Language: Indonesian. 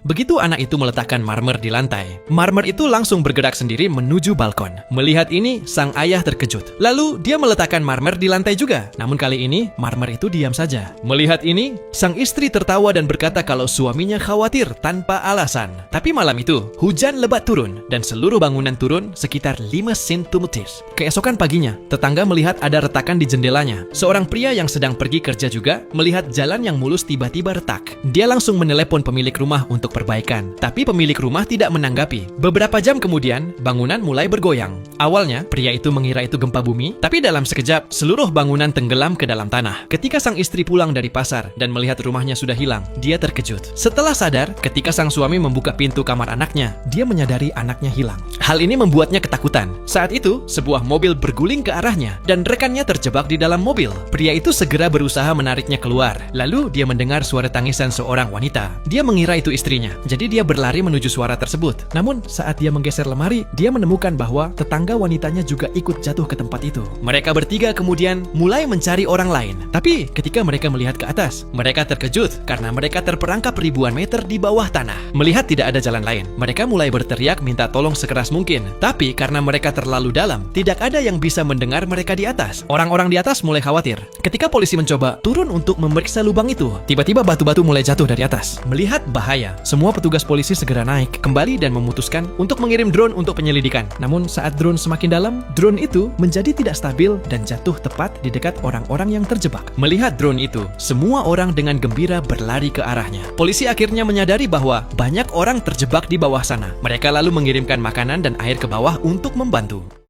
Begitu anak itu meletakkan marmer di lantai, marmer itu langsung bergerak sendiri menuju balkon. Melihat ini, sang ayah terkejut. Lalu dia meletakkan marmer di lantai juga. Namun kali ini, marmer itu diam saja. Melihat ini, sang istri tertawa dan berkata kalau suaminya khawatir tanpa alasan. Tapi malam itu, hujan lebat turun dan seluruh bangunan turun sekitar 5 cm. Keesokan paginya, tetangga melihat ada retakan di jendelanya. Seorang pria yang sedang pergi kerja juga melihat jalan yang mulus tiba-tiba retak. Dia langsung menelepon pemilik rumah untuk perbaikan, tapi pemilik rumah tidak menanggapi. Beberapa jam kemudian, bangunan mulai bergoyang. Awalnya, pria itu mengira itu gempa bumi, tapi dalam sekejap, seluruh bangunan tenggelam ke dalam tanah. Ketika sang istri pulang dari pasar dan melihat rumahnya sudah hilang, dia terkejut. Setelah sadar, ketika sang suami membuka pintu kamar anaknya, dia menyadari anaknya hilang. Hal ini membuatnya ketakutan. Saat itu, sebuah mobil berguling ke arahnya, dan rekannya terjebak di dalam mobil. Pria itu segera berusaha menariknya keluar. Lalu, dia mendengar suara tangisan seorang wanita. Dia mengira itu istrinya, jadi dia berlari menuju suara tersebut. Namun, saat dia menggeser lemari, dia menemukan bahwa tetangga wanitanya juga ikut jatuh ke tempat itu. Mereka bertiga kemudian mulai mencari orang lain. Tapi, ketika mereka melihat ke atas, mereka terkejut karena mereka terperangkap ribuan meter di bawah tanah. Melihat tidak ada jalan lain, mereka mulai berteriak minta tolong sekeras mungkin. Tapi, karena mereka terlalu dalam, tidak ada yang bisa mendengar mereka di atas. Orang-orang di atas mulai khawatir. Ketika polisi mencoba turun untuk memeriksa lubang itu, tiba-tiba batu-batu mulai jatuh dari atas. Melihat bahaya, semua petugas polisi segera naik kembali dan memutuskan untuk mengirim drone untuk penyelidikan. Namun saat drone semakin dalam, drone itu menjadi tidak stabil dan jatuh tepat di dekat orang-orang yang terjebak. Melihat drone itu, semua orang dengan gembira berlari ke arahnya. Polisi akhirnya menyadari bahwa banyak orang terjebak di bawah sana. Mereka lalu mengirimkan makanan dan air ke bawah untuk membantu.